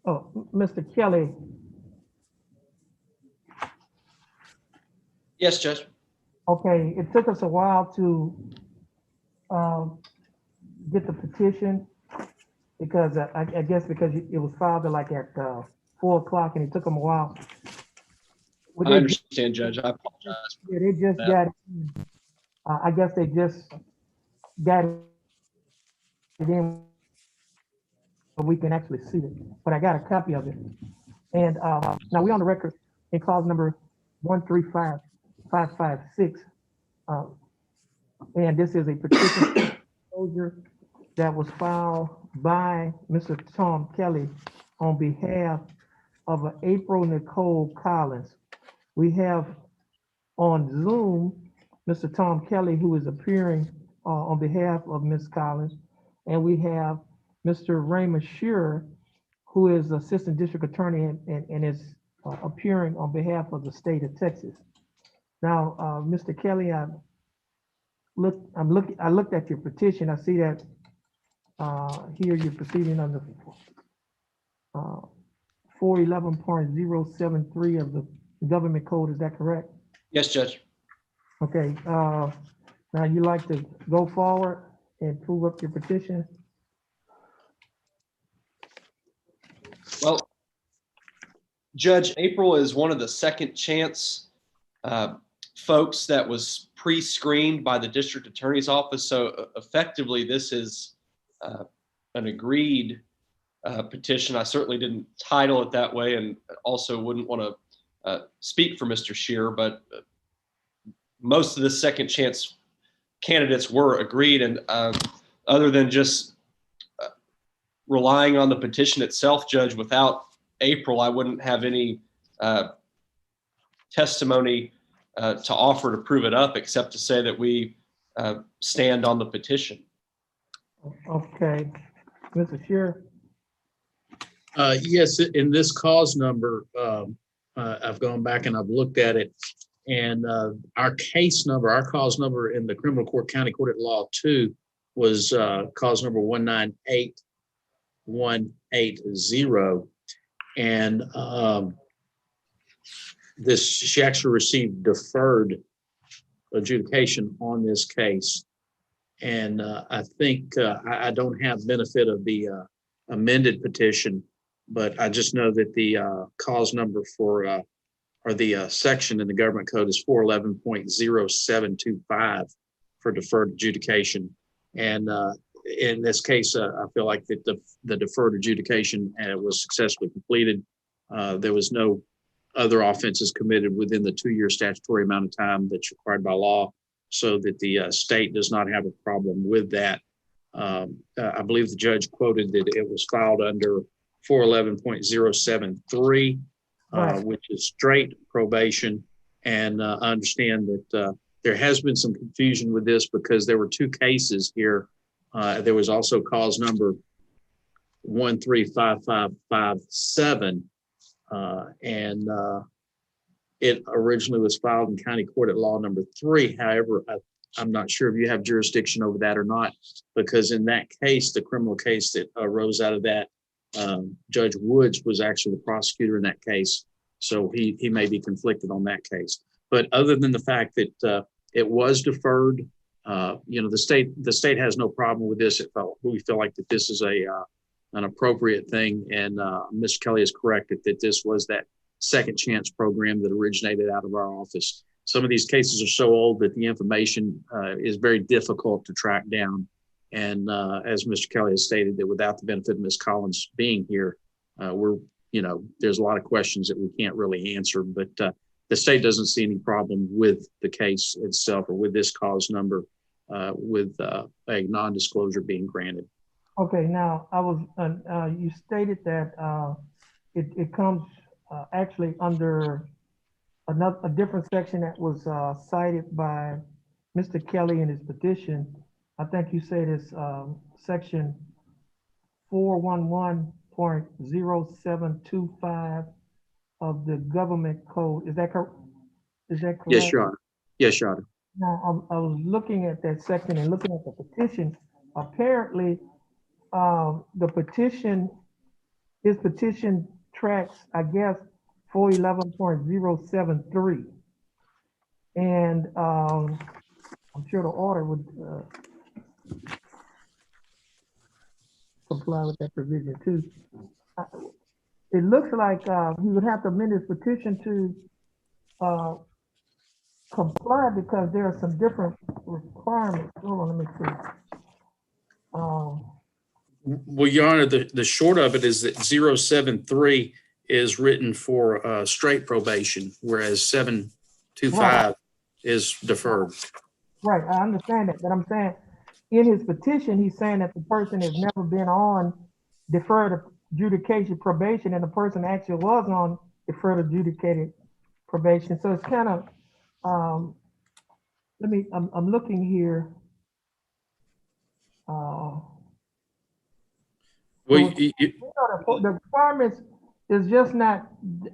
Oh, Mr. Kelly, Yes, Judge. okay, it took us a while to um, get the petition because I guess because it was filed at 4 o'clock and it took them a while. Well, I understand, Judge. I apologize for yeah, they just that. got it in. I guess they just got it in so we can actually see it. But I got a copy of it. And now we're on the record in clause number 135556. Uh, and this is a petition disclosure that was filed by Mr. Tom Kelly on behalf of April Nicole Collins. We have on Zoom Mr. Tom Kelly, who is appearing on behalf of Ms. Collins, and we have Mr. Raymond Shearer, who is Assistant District Attorney and is appearing on behalf of the state of Texas. Now, Mr. Kelly, I looked at your petition. I see that here you're proceeding under 411.073 of the government code. Is that correct? Yes, Judge. Okay. Now you like to go forward and prove up your petition? Well, Judge, April is one of the second chance folks that was pre-screened by the district attorney's office. So effectively, this is an agreed petition. I certainly didn't title it that way and also wouldn't want to speak for Mr. Shearer, but most of the second chance candidates were agreed. And other than just relying on the petition itself, Judge, without April, I wouldn't have any testimony to offer to prove it up, except to say that we stand on the petition. Okay, Mr. Shearer. Yes, in this cause number, I've gone back and I've looked at it, and our case number, our cause number in the criminal court, county court at law 2 was cause number 198180. And she actually received deferred adjudication on this case. And I think I don't have benefit of the amended petition, but I just know that the cause number for or the section in the government code is 411.0725 for deferred adjudication. And in this case, I feel like that the deferred adjudication was successfully completed. There was no other offenses committed within the 2-year statutory amount of time that's required by law, so that the state does not have a problem with that. I believe the judge quoted that it was filed under 411.073, which is straight probation. And I understand that there has been some confusion with this because there were 2 cases here. There was also cause number 135557, and it originally was filed in county court at law number 3. However, I'm not sure if you have jurisdiction over that or not, because in that case, the criminal case that arose out of that, Judge Woods was actually the prosecutor in that case. So he may be conflicted on that case. But other than the fact that it was deferred, the state has no problem with this. We feel like that this is an appropriate thing. And Mr. Kelly is correct that this was that second chance program that originated out of our office. Some of these cases are so old that the information is very difficult to track down. And as Mr. Kelly has stated, that without the benefit of Ms. Collins being here, there's a lot of questions that we can't really answer. But the state doesn't see any problem with the case itself or with this cause number with a non-disclosure being granted. Okay, now you stated that it comes actually under a different section that was cited by Mr. Kelly in his petition. I think you said it's section 411.0725 of the government code. Is that correct? Yes, Your Honor. Yes, Your Honor. Now, I was looking at that section and looking at the petition. Apparently, the petition his petition tracks, I guess, 411.073. And I'm sure the order would comply with that provision too. It looks like he would have to amend his petition to comply because there are some different requirements. Hold on, let me see. Well, Your Honor, the short of it is that 073 is written for straight probation, whereas 725 is deferred. Right, I understand that, but I'm saying in his petition, he's saying that the person has never been on deferred adjudication probation, and the person actually was on deferred adjudicated probation. So it's kind of, I'm looking here. Well, The requirements is just not,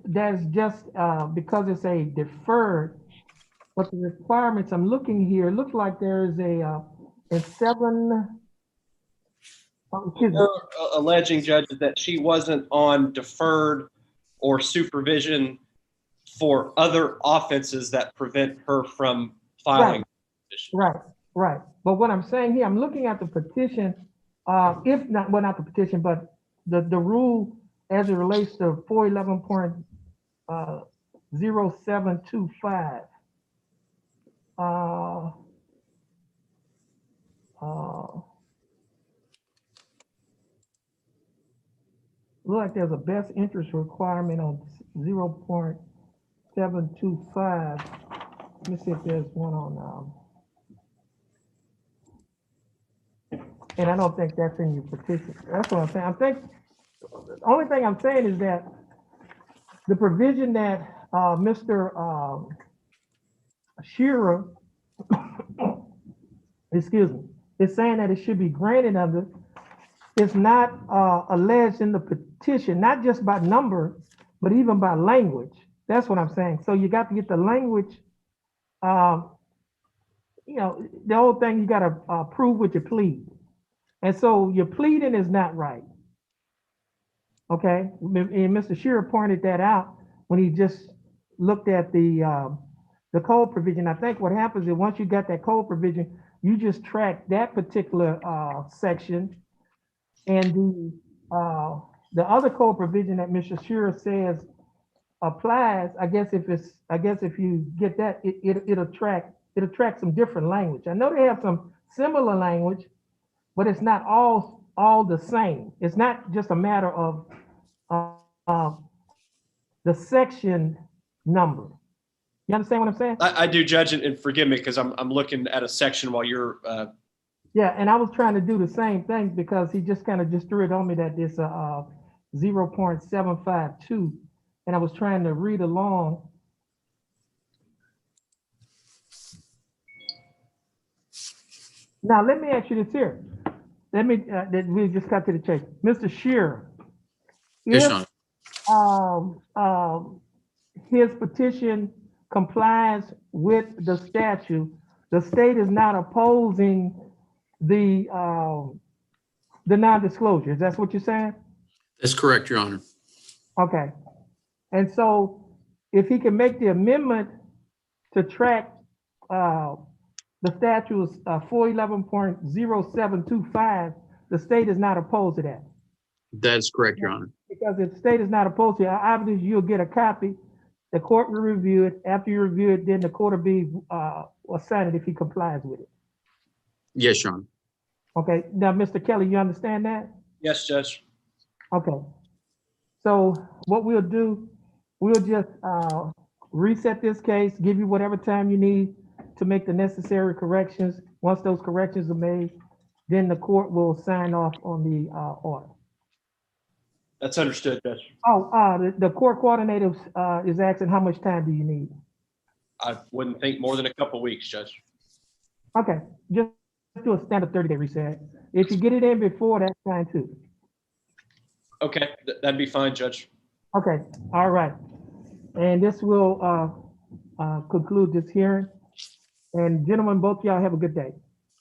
that's just because it's a deferred, but the requirements I'm looking here, looks like there is a seven. Excuse me. You're alleging, Judge, that she wasn't on deferred or supervision for other offenses that prevent her from filing. Right. But what I'm saying here, I'm looking at the petition, if not, well, not the petition, but the rule as it relates to 411.0725. Look like there's a best interest requirement on 0.725. Let me see if there's one on, and I don't think that's in your petition. That's what I'm saying. I think the only thing I'm saying is that the provision that Mr. Shearer, excuse me, is saying that it should be granted under, is not alleged in the petition, not just by number, but even by language. That's what I'm saying. So you got to get the language, the whole thing, you got to prove what you plead. And so your pleading is not right. Okay, and Mr. Shearer pointed that out when he just looked at the code provision. I think what happens is once you got that code provision, you just track that particular section, and the other code provision that Mr. Shearer says applies. I guess if you get that, it'll track some different language. I know they have some similar language, but it's not all the same. It's not just a matter of the section number. You understand what I'm saying? I do, Judge, and forgive me because I'm looking at a section while you're. Yeah, and I was trying to do the same thing because he just kind of just threw it on me that it's 0.752, and I was trying to read along. Now let me ask you this here. We just cut to the chase, Mr. Shearer. Yes, His petition complies with the statute, the state is not opposing the non-disclosure. That's what you're saying? that's correct, Your Honor. Okay. And so if he can make the amendment to track the statute's 411.0725, the state is not opposed to that. That's correct, Your Honor. Because if the state is not opposed to it, obviously you'll get a copy. The court will review it. After you review it, then the court will be assigned it if he complies with it. Yes, Your Honor. Okay. Now, Mr. Kelly, you understand that? Yes, Judge. Okay. So what we'll do, we'll just reset this case, give you whatever time you need to make the necessary corrections. Once those corrections are made, then the court will sign off on the order. That's understood, Judge. Oh, the court coordinator is asking how much time do you need? I wouldn't think more than a couple weeks, Judge. Okay, just do a standard 30-day reset. If you get it in before, that's fine too. Okay, that'd be fine, Judge. Okay, all right. And this will conclude this hearing. And gentlemen, both of y'all have a good day.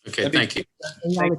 Okay, thank you. And y'all